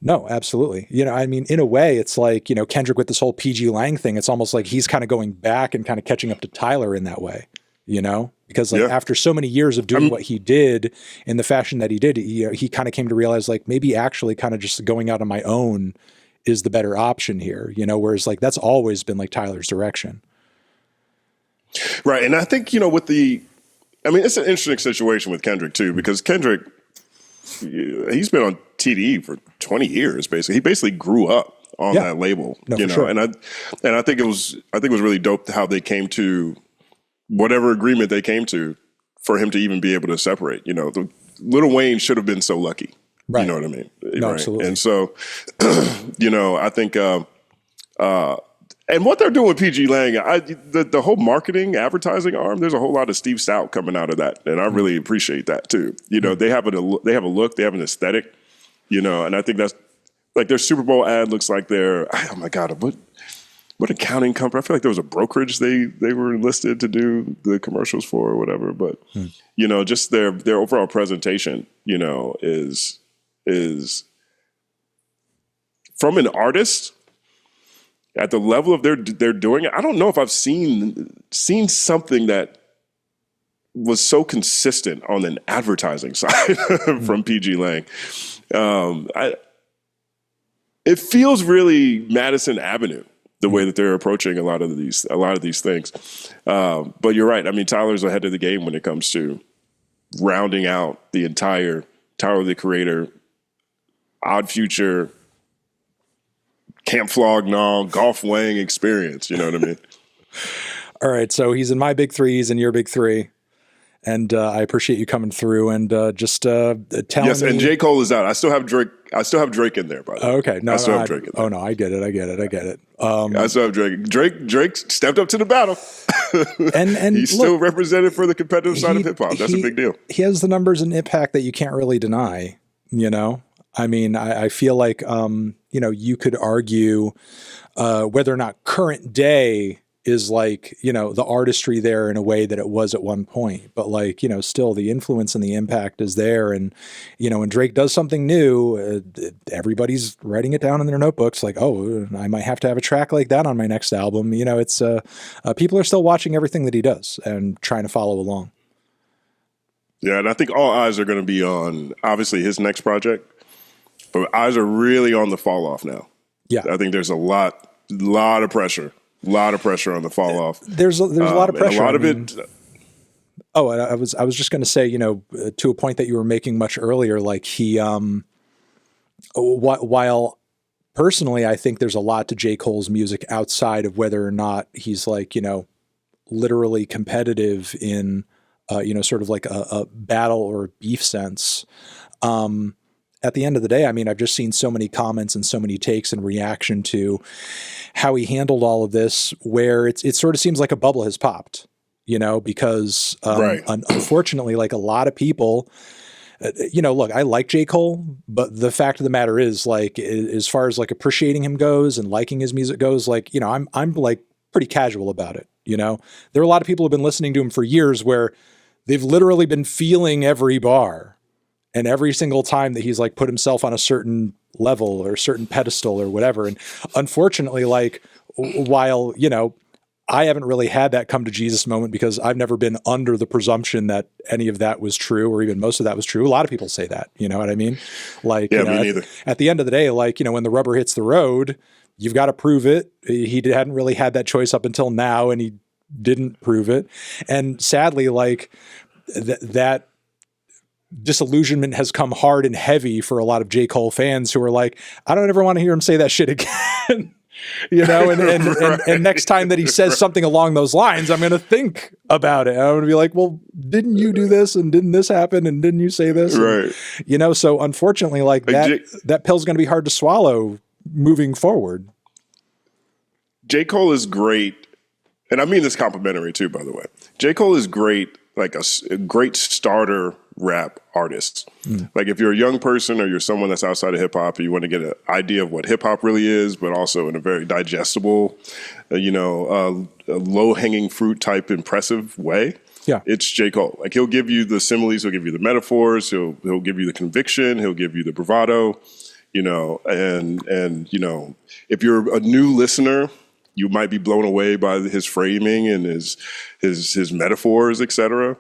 No, absolutely. I mean, in a way, it's like, Kendrick with this whole PG Lang thing, it's almost like he's kind of going back and kind of catching up to Tyler in that way, because like after so many years of doing what he did in the fashion that he did, he kind of came to realize like maybe actually kind of just going out on my own is the better option here, whereas like that's always been like Tyler's direction. Right. And I think, it's an interesting situation with Kendrick too, because Kendrick, he's been on TDE for 20 years, basically. He basically grew up on that label, sure. And I think it was really dope how they came to whatever agreement they came to for him to even be able to separate. The Lil Wayne should have been so lucky. Right. You know what I mean? No, absolutely. And so, I think, and what they're doing with PG Lang, the whole marketing, advertising arm, there's a whole lot of Steve Stout coming out of that. And I really appreciate that too. They have a look, they have an aesthetic, and I think that's like their Super Bowl ad looks like oh my God, what accounting company? I feel like there was a brokerage they were enlisted to do the commercials for or whatever. But, just their overall presentation, is from an artist at the level of they're doing it. I don't know if I've seen something that was so consistent on an advertising side from PG Lang. It feels really Madison Avenue, the way that they're approaching a lot of these things. But you're right. I mean, Tyler's ahead of the game when it comes to rounding out the entire Tyler, the Creator, Odd Future, Camp Flog Gnaw, Golf Wang experience. You know what I mean? All right. So he's in my big three, he's in your big three. And I appreciate you coming through and just telling Yes, me. and J. Cole is out. I still have Drake. I still have Drake in there, by the way. Okay, no, I still have Drake in there. oh no, I get it. I still have Drake. Drake stepped up to the battle. And he's still represented for the competitive side of hip hop. That's a big deal. He has the numbers and impact that you can't really deny. I mean, I feel like you could argue whether or not current day is like, the artistry there in a way that it was at one point, but like, still the influence and the impact is there. And, when Drake does something new, everybody's writing it down in their notebooks. Like, oh, I might have to have a track like that on my next album. It's people are still watching everything that he does and trying to follow along. Yeah. And I think all eyes are going to be on obviously his next project, but eyes are really on the fall off now. Yeah. I think there's a lot of pressure. A lot of pressure on the fall off. There's a lot of pressure. A lot of it. Oh, and I was just going to say, to a point that you were making much earlier, like he, while personally, I think there's a lot to J. Cole's music outside of whether or not he's like, literally competitive in, sort of like a battle or beef sense. At the end of the day, I mean, I've just seen so many comments and so many takes in reaction to how he handled all of this, where it sort of seems like a bubble has popped, because unfortunately, like a lot of people, look, I like J. Cole, but the fact of the matter is, like, as far as like appreciating him goes and liking his music goes, like, I'm like pretty casual about it. There are a lot of people who have been listening to him for years where they've literally been feeling every bar. And every single time that he's like put himself on a certain level or a certain pedestal or whatever. And unfortunately, like, while, I haven't really had that come to Jesus moment because I've never been under the presumption that any of that was true or even most of that was true. A lot of people say that, you know what I mean? Like, yeah, me neither. At the end of the day, like, when the rubber hits the road, you've got to prove it. He hadn't really had that choice up until now, and he didn't prove it. And sadly, like that disillusionment has come hard and heavy for a lot of J. Cole fans who are like, I don't ever want to hear him say that shit again. And next time that he says something along those lines, I'm going to think about it. I'm going to be like, well, didn't you do this? And didn't this happen? And didn't you say this? Right. And, so unfortunately, like that pill's going to be hard to swallow moving forward. J. Cole is great. And I mean this complimentary too, by the way. J. Cole is great, like a great starter rap artist. Like if you're a young person or you're someone that's outside of hip hop and you want to get an idea of what hip hop really is, but also in a very digestible, low hanging fruit type impressive way. Yeah, it's J. Cole. Like he'll give you the similes, he'll give you the metaphors, he'll give you the conviction, he'll give you the bravado, and if you're a new listener, you might be blown away by his framing and his metaphors, etc.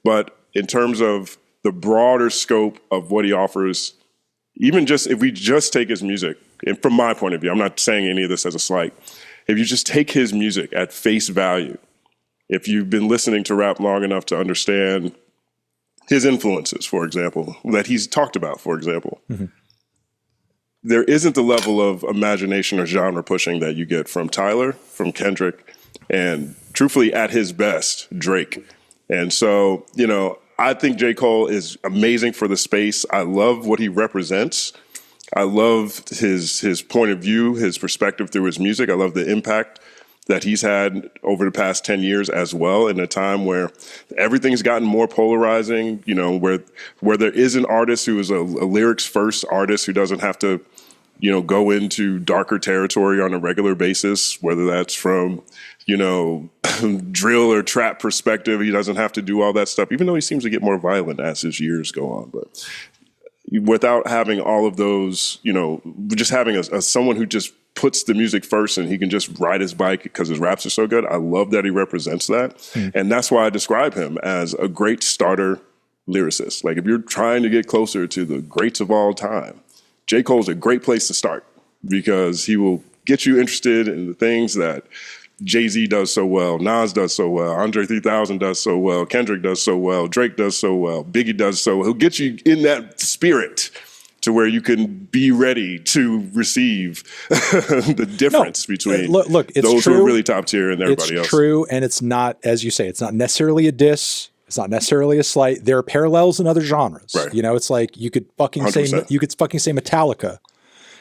But in terms of the broader scope of what he offers, even just if we just take his music, and from my point of view, I'm not saying any of this as a slight, if you just take his music at face value, if you've been listening to rap long enough to understand his influences, for example, that he's talked about, for example, there isn't the level of imagination or genre pushing that you get from Tyler, from Kendrick, and truthfully, at his best, Drake. And so, I think J. Cole is amazing for the space. I love what he represents. I love his point of view, his perspective through his music. I love the impact that he's had over the past 10 years as well, in a time where everything's gotten more polarizing, where there is an artist who is a lyrics first artist who doesn't have to, go into darker territory on a regular basis, whether that's from, drill or trap perspective. He doesn't have to do all that stuff, even though he seems to get more violent as his years go on. But without having all of those, just having someone who just puts the music first and he can just ride his bike because his raps are so good. I love that he represents that. And that's why I describe him as a great starter lyricist. Like if you're trying to get closer to the greats of all time, J. Cole's a great place to start because he will get you interested in the things that Jay-Z does so well, Nas does so well, Andre 3000 does so well, Kendrick does so well, Drake does so well, Biggie does so well. He'll get you in that spirit to where you can be ready to receive the difference between look, it's those true. who are really top tier and everybody else. It's true, and it's not, as you say, it's not necessarily a diss It's not necessarily a slight. There are parallels in other genres. Right. You know, it's like you could fucking say 100%. Metallica.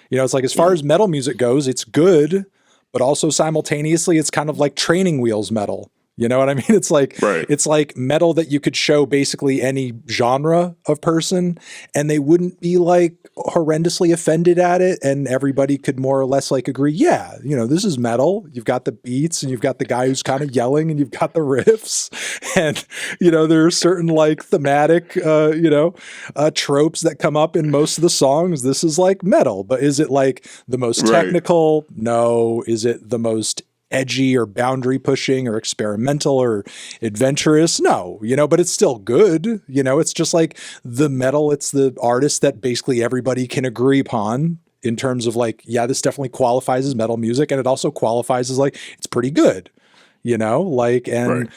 You know, it's like as far as metal music goes, it's good, but also simultaneously it's kind of like training wheels metal. You know what I mean? It's like Right. it's like metal that you could show basically any genre of person and they wouldn't be like horrendously offended at it, and everybody could more or less like agree, yeah, you know, this is metal. You've got the beats and you've got the guy who's kind of yelling and you've got the riffs, and you know, there are certain like thematic tropes that come up in most of the songs. This is like metal, but is it like the most Right. technical? No. Is it the most edgy or boundary pushing or experimental or adventurous? No, you know, but it's still good. You know, it's just like the metal, it's the artist that basically everybody can agree upon in terms of like, yeah, this definitely qualifies as metal music. And it also qualifies as like, it's pretty good, you know, like, and,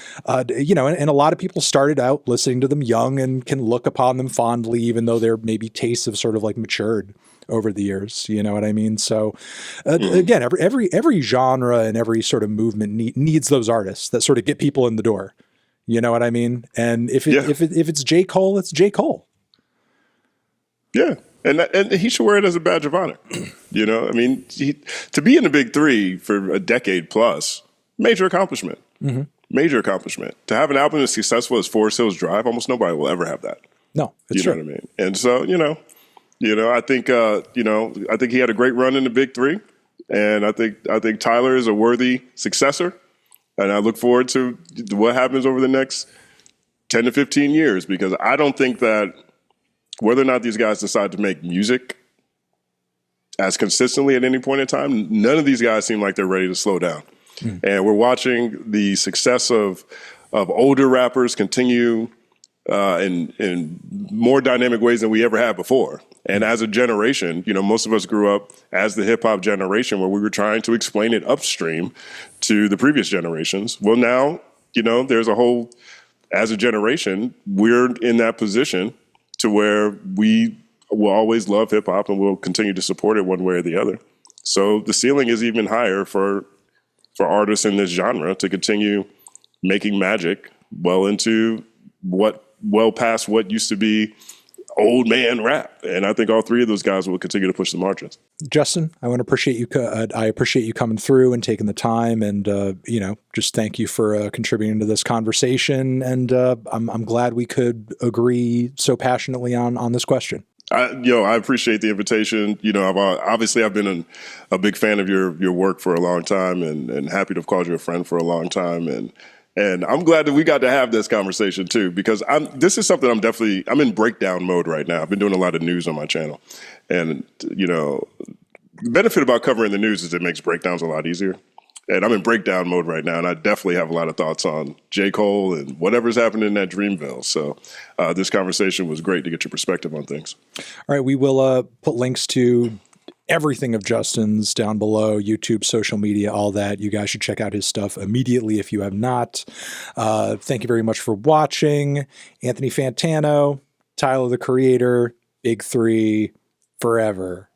you know, and a lot of people started out listening to them young and can look upon them fondly, even though their maybe tastes have sort of like matured over the years. You know what I mean? So again, every genre and every sort of movement needs those artists that sort of get people in the door. You know what I mean? And if it's J. Cole, it's J. Cole. Yeah. And he should wear it as a badge of honor. You know, I mean, to be in the big three for a decade plus, major accomplishment. Mm-hmm. Major accomplishment. To have an album as successful as Forest Hills Drive, almost nobody will ever have that. No, it's true. You know what I mean? And so, I think I think he had a great run in the big three, and I think Tyler is a worthy successor, and I look forward to what happens over the next 10 to 15 years, because I don't think that whether or not these guys decide to make music as consistently at any point in time, none of these guys seem like they're ready to slow down. And we're watching the success of older rappers continue in more dynamic ways than we ever had before. And as a generation, most of us grew up as the hip hop generation where we were trying to explain it upstream to the previous generations. Well, now, there's a whole, as a generation, we're in that position to where we will always love hip hop and we'll continue to support it one way or the other. So the ceiling is even higher for artists in this genre to continue making magic well past what used to be old man rap. And I think all three of those guys will continue to push the margins. Justin, I want to appreciate you. I appreciate you coming through and taking the time, and just thank you for contributing to this conversation. And I'm glad we could agree so passionately on this question. I appreciate the invitation. I've been a big fan of your work for a long time, and happy to have called you a friend for a long time. And I'm glad that we got to have this conversation too, because this is something I'm in breakdown mode right now. I've been doing a lot of news on my channel, and the benefit about covering the news is it makes breakdowns a lot easier. And I'm in breakdown mode right now, and I definitely have a lot of thoughts on J. Cole and whatever's happening in that Dreamville. So this conversation was great to get your perspective on things. All right, we will put links to everything of Justin's down below, YouTube, social media, all that. You guys should check out his stuff immediately if you have not. Thank you very much for watching. Anthony Fantano, Tyler the Creator, Big Three, forever.